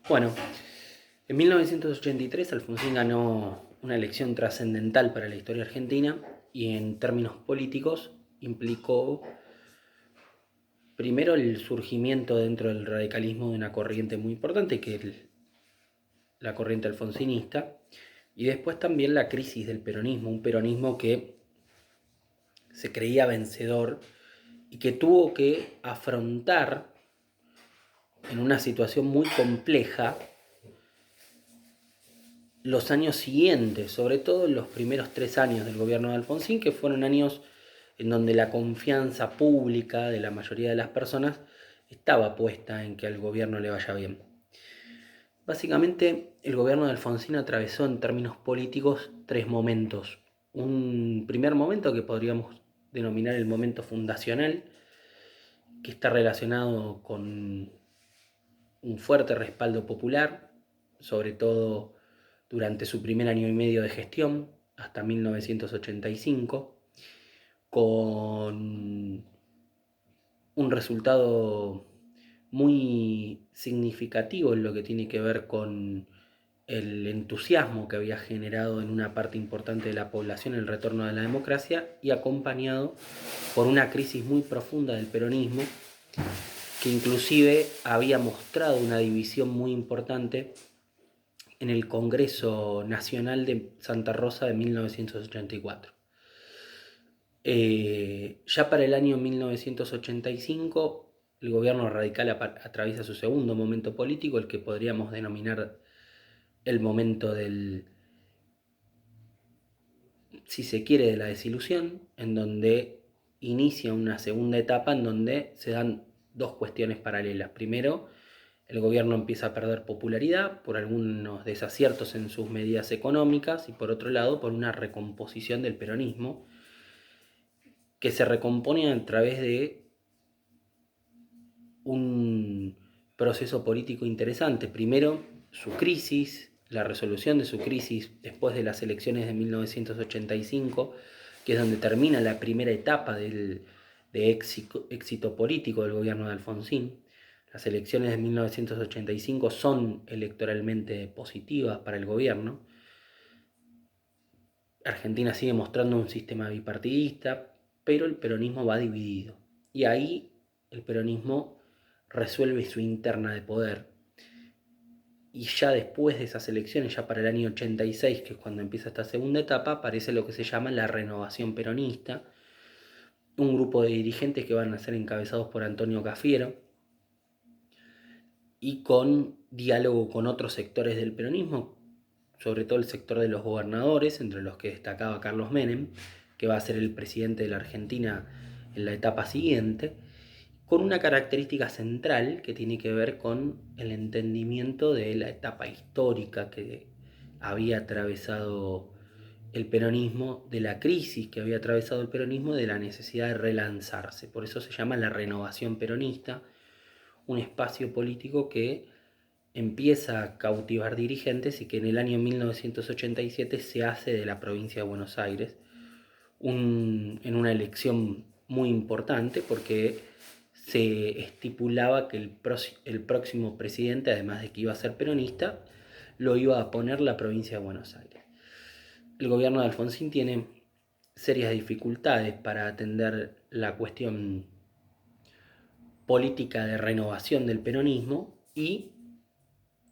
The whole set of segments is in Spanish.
Bueno, en 1983 Alfonsín ganó una elección trascendental para la historia argentina y en términos políticos implicó primero el surgimiento dentro del radicalismo de una corriente muy importante que es la corriente alfonsinista y después también la crisis del peronismo, un peronismo que se creía vencedor y que tuvo que afrontar en una situación muy compleja los años siguientes, sobre todo los primeros 3 años del gobierno de Alfonsín, que fueron años en donde la confianza pública de la mayoría de las personas estaba puesta en que al gobierno le vaya bien. Básicamente, el gobierno de Alfonsín atravesó en términos políticos 3 momentos. Un primer momento que podríamos denominar el momento fundacional, que está relacionado con un fuerte respaldo popular, sobre todo durante su primer año y medio de gestión, hasta 1985, con un resultado muy significativo en lo que tiene que ver con el entusiasmo que había generado en una parte importante de la población el retorno a la democracia y acompañado por una crisis muy profunda del peronismo que inclusive había mostrado una división muy importante en el Congreso Nacional de Santa Rosa de 1984. Ya para el año 1985, el gobierno radical atraviesa su segundo momento político, el que podríamos denominar el momento del, si se quiere, de la desilusión, en donde inicia una segunda etapa en donde se dan dos cuestiones paralelas. Primero, el gobierno empieza a perder popularidad por algunos desaciertos en sus medidas económicas y por otro lado por una recomposición del peronismo que se recompone a través de un proceso político interesante. Primero, su crisis, la resolución de su crisis después de las elecciones de 1985, que es donde termina la primera etapa de éxito político del gobierno de Alfonsín. Las elecciones de 1985 son electoralmente positivas para el gobierno. Argentina sigue mostrando un sistema bipartidista, pero el peronismo va dividido. Y ahí el peronismo resuelve su interna de poder. Y ya después de esas elecciones, ya para el año 86, que es cuando empieza esta segunda etapa, aparece lo que se llama la renovación peronista, un grupo de dirigentes que van a ser encabezados por Antonio Cafiero y con diálogo con otros sectores del peronismo, sobre todo el sector de los gobernadores, entre los que destacaba Carlos Menem, que va a ser el presidente de la Argentina en la etapa siguiente, con una característica central que tiene que ver con el entendimiento de la etapa histórica que había atravesado el peronismo, de la crisis que había atravesado el peronismo, de la necesidad de relanzarse. Por eso se llama la renovación peronista, un espacio político que empieza a cautivar dirigentes y que en el año 1987 se hace de la provincia de Buenos Aires en una elección muy importante porque se estipulaba que el próximo presidente, además de que iba a ser peronista, lo iba a poner la provincia de Buenos Aires. El gobierno de Alfonsín tiene serias dificultades para atender la cuestión política de renovación del peronismo y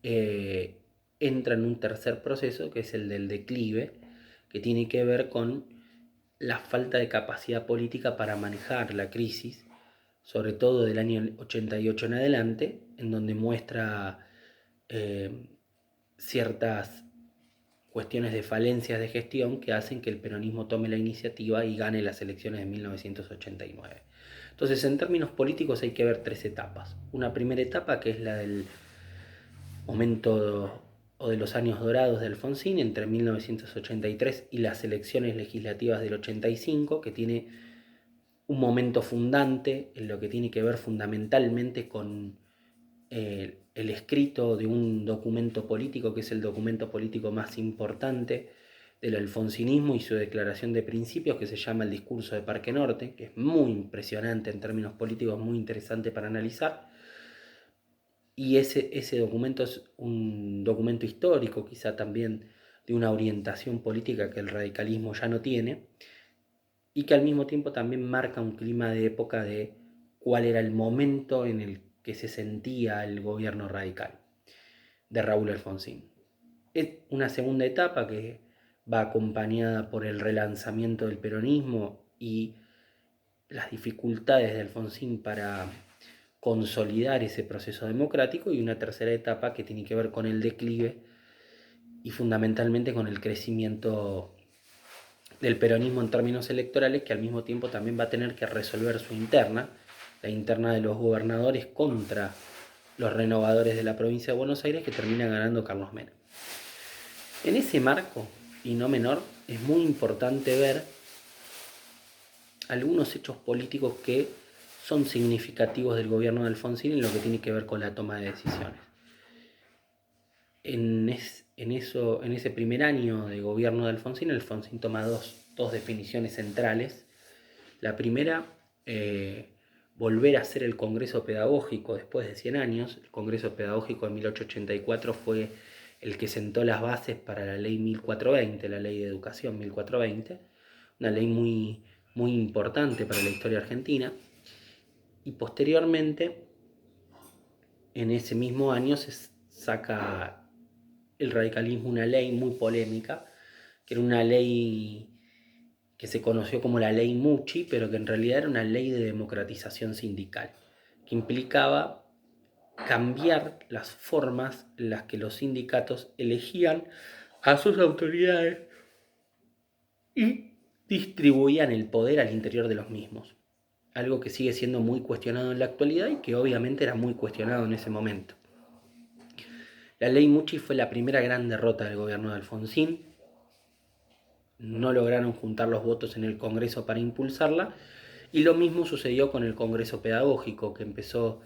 eh, entra en un tercer proceso que es el del declive, que tiene que ver con la falta de capacidad política para manejar la crisis, sobre todo del año 88 en adelante, en donde muestra eh, ciertas cuestiones de falencias de gestión que hacen que el peronismo tome la iniciativa y gane las elecciones de 1989. Entonces, en términos políticos hay que ver 3 etapas. Una primera etapa que es la del momento o de los años dorados de Alfonsín entre 1983 y las elecciones legislativas del 85, que tiene un momento fundante en lo que tiene que ver fundamentalmente con el escrito de un documento político que es el documento político más importante del alfonsinismo y su declaración de principios, que se llama el Discurso de Parque Norte, que es muy impresionante en términos políticos, muy interesante para analizar. y ese documento es un documento histórico, quizá también de una orientación política que el radicalismo ya no tiene, y que al mismo tiempo también marca un clima de época de cuál era el momento en el que se sentía el gobierno radical de Raúl Alfonsín. Es una segunda etapa que va acompañada por el relanzamiento del peronismo y las dificultades de Alfonsín para consolidar ese proceso democrático, y una tercera etapa que tiene que ver con el declive y fundamentalmente con el crecimiento del peronismo en términos electorales, que al mismo tiempo también va a tener que resolver su interna, la interna de los gobernadores contra los renovadores de la provincia de Buenos Aires, que termina ganando Carlos Menem. En ese marco, y no menor, es muy importante ver algunos hechos políticos que son significativos del gobierno de Alfonsín en lo que tiene que ver con la toma de decisiones. En ese primer año de gobierno de Alfonsín, Alfonsín toma dos definiciones centrales. La primera, volver a hacer el Congreso Pedagógico después de 100 años. El Congreso Pedagógico de 1884 fue el que sentó las bases para la ley 1420, la ley de educación 1420, una ley muy importante para la historia argentina. Y posteriormente, en ese mismo año, se saca el radicalismo una ley muy polémica, que era una ley que se conoció como la ley Mucci, pero que en realidad era una ley de democratización sindical, que implicaba cambiar las formas en las que los sindicatos elegían a sus autoridades y distribuían el poder al interior de los mismos. Algo que sigue siendo muy cuestionado en la actualidad y que obviamente era muy cuestionado en ese momento. La ley Mucci fue la primera gran derrota del gobierno de Alfonsín. No lograron juntar los votos en el Congreso para impulsarla, y lo mismo sucedió con el Congreso Pedagógico, que empezó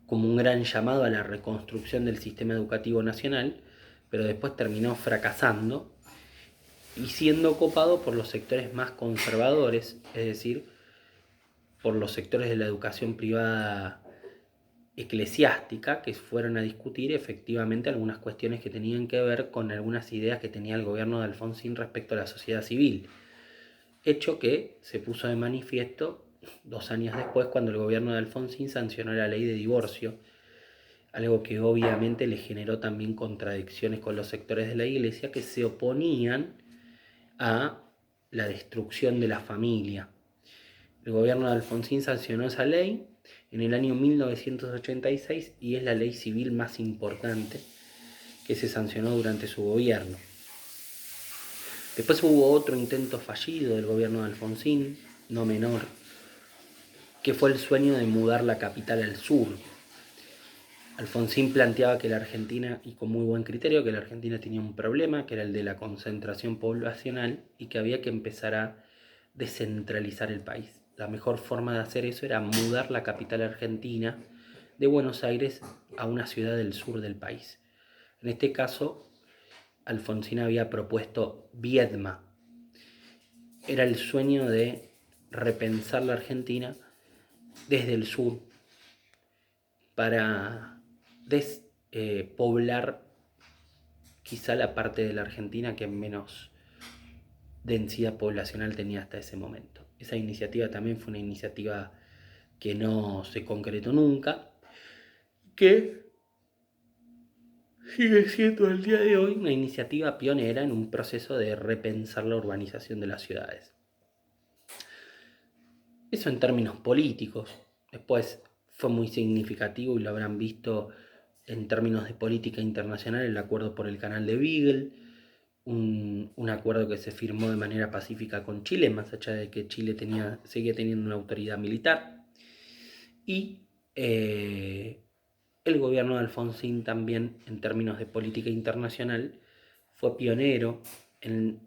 como un gran llamado a la reconstrucción del sistema educativo nacional, pero después terminó fracasando y siendo copado por los sectores más conservadores, es decir, por los sectores de la educación privada eclesiástica, que fueron a discutir efectivamente algunas cuestiones que tenían que ver con algunas ideas que tenía el gobierno de Alfonsín respecto a la sociedad civil. Hecho que se puso de manifiesto 2 años después, cuando el gobierno de Alfonsín sancionó la ley de divorcio, algo que obviamente le generó también contradicciones con los sectores de la iglesia que se oponían a la destrucción de la familia. El gobierno de Alfonsín sancionó esa ley en el año 1986 y es la ley civil más importante que se sancionó durante su gobierno. Después hubo otro intento fallido del gobierno de Alfonsín, no menor, que fue el sueño de mudar la capital al sur. Alfonsín planteaba que la Argentina, y con muy buen criterio, que la Argentina tenía un problema, que era el de la concentración poblacional, y que había que empezar a descentralizar el país. La mejor forma de hacer eso era mudar la capital argentina de Buenos Aires a una ciudad del sur del país. En este caso, Alfonsín había propuesto Viedma. Era el sueño de repensar la Argentina desde el sur para despoblar quizá la parte de la Argentina que menos densidad poblacional tenía hasta ese momento. Esa iniciativa también fue una iniciativa que no se concretó nunca, que sigue siendo al día de hoy una iniciativa pionera en un proceso de repensar la urbanización de las ciudades. Eso en términos políticos. Después fue muy significativo, y lo habrán visto en términos de política internacional, el acuerdo por el canal de Beagle, un acuerdo que se firmó de manera pacífica con Chile, más allá de que Chile seguía teniendo una autoridad militar. Y el gobierno de Alfonsín también, en términos de política internacional, fue pionero en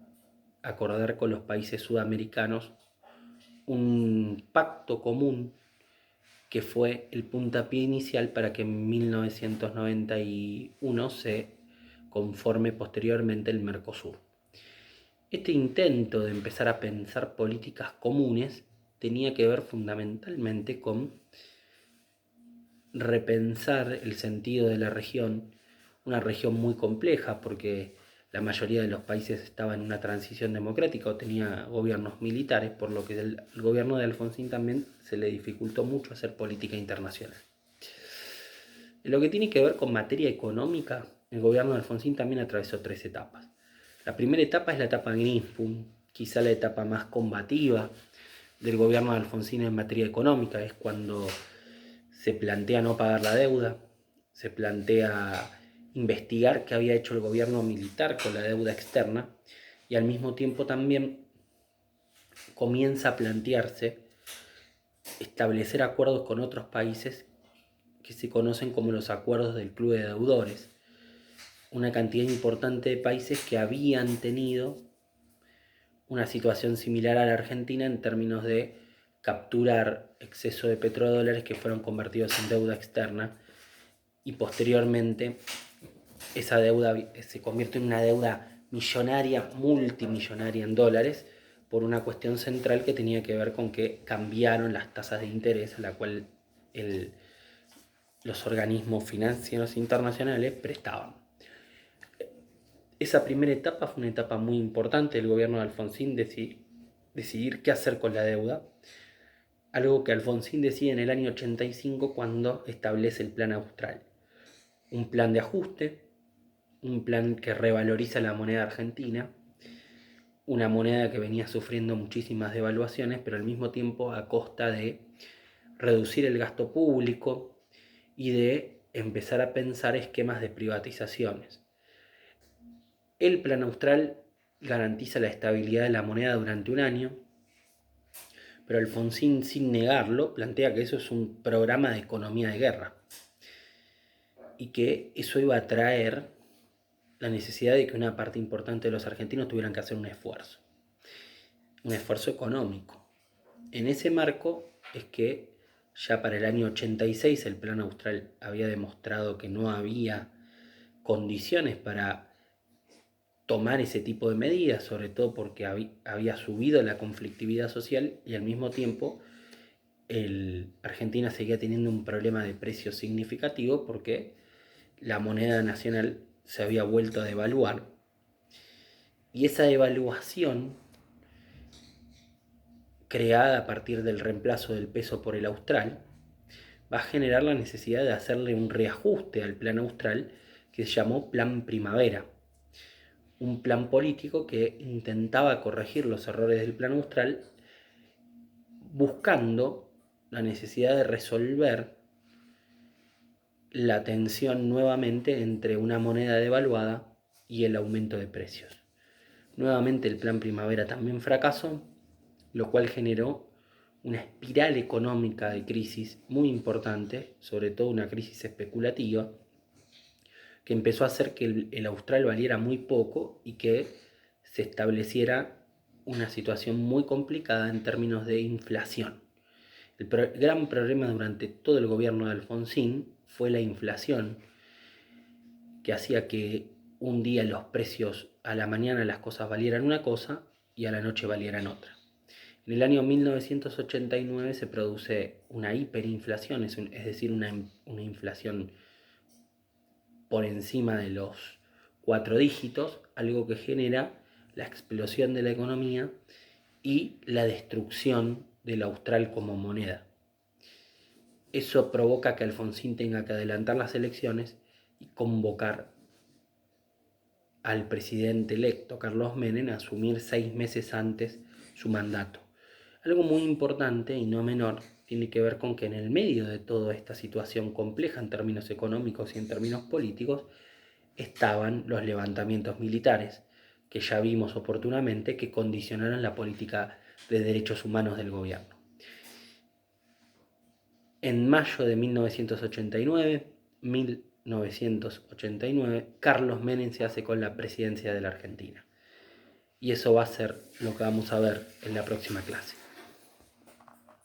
acordar con los países sudamericanos un pacto común que fue el puntapié inicial para que en 1991 se conforme posteriormente el Mercosur. Este intento de empezar a pensar políticas comunes tenía que ver fundamentalmente con repensar el sentido de la región, una región muy compleja porque la mayoría de los países estaba en una transición democrática o tenía gobiernos militares, por lo que el gobierno de Alfonsín también se le dificultó mucho hacer política internacional. En lo que tiene que ver con materia económica, el gobierno de Alfonsín también atravesó 3 etapas. La primera etapa es la etapa Greenspun, quizá la etapa más combativa del gobierno de Alfonsín en materia económica, es cuando se plantea no pagar la deuda, se plantea investigar qué había hecho el gobierno militar con la deuda externa y al mismo tiempo también comienza a plantearse establecer acuerdos con otros países que se conocen como los acuerdos del Club de Deudores, una cantidad importante de países que habían tenido una situación similar a la Argentina en términos de capturar exceso de petrodólares que fueron convertidos en deuda externa y posteriormente esa deuda se convierte en una deuda millonaria, multimillonaria en dólares, por una cuestión central que tenía que ver con que cambiaron las tasas de interés a la cual los organismos financieros internacionales prestaban. Esa primera etapa fue una etapa muy importante del gobierno de Alfonsín, decidir qué hacer con la deuda, algo que Alfonsín decide en el año 85 cuando establece el Plan Austral, un plan de ajuste, un plan que revaloriza la moneda argentina, una moneda que venía sufriendo muchísimas devaluaciones, pero al mismo tiempo a costa de reducir el gasto público y de empezar a pensar esquemas de privatizaciones. El Plan Austral garantiza la estabilidad de la moneda durante un año, pero Alfonsín, sin negarlo, plantea que eso es un programa de economía de guerra y que eso iba a traer la necesidad de que una parte importante de los argentinos tuvieran que hacer un esfuerzo económico. En ese marco es que ya para el año 86 el Plan Austral había demostrado que no había condiciones para tomar ese tipo de medidas, sobre todo porque había subido la conflictividad social y al mismo tiempo Argentina seguía teniendo un problema de precios significativo porque la moneda nacional se había vuelto a devaluar y esa devaluación creada a partir del reemplazo del peso por el austral va a generar la necesidad de hacerle un reajuste al plan austral que se llamó Plan Primavera, un plan político que intentaba corregir los errores del Plan Austral buscando la necesidad de resolver la tensión nuevamente entre una moneda devaluada y el aumento de precios. Nuevamente el Plan Primavera también fracasó, lo cual generó una espiral económica de crisis muy importante, sobre todo una crisis especulativa, que empezó a hacer que el austral valiera muy poco y que se estableciera una situación muy complicada en términos de inflación. El gran problema durante todo el gobierno de Alfonsín fue la inflación, que hacía que un día los precios, a la mañana las cosas valieran una cosa y a la noche valieran otra. En el año 1989 se produce una hiperinflación, es decir, una inflación por encima de los 4 dígitos, algo que genera la explosión de la economía y la destrucción del austral como moneda. Eso provoca que Alfonsín tenga que adelantar las elecciones y convocar al presidente electo Carlos Menem a asumir 6 meses antes su mandato. Algo muy importante y no menor tiene que ver con que en el medio de toda esta situación compleja en términos económicos y en términos políticos estaban los levantamientos militares, que ya vimos oportunamente que condicionaron la política de derechos humanos del gobierno. En mayo de 1989, Carlos Menem se hace con la presidencia de la Argentina. Y eso va a ser lo que vamos a ver en la próxima clase.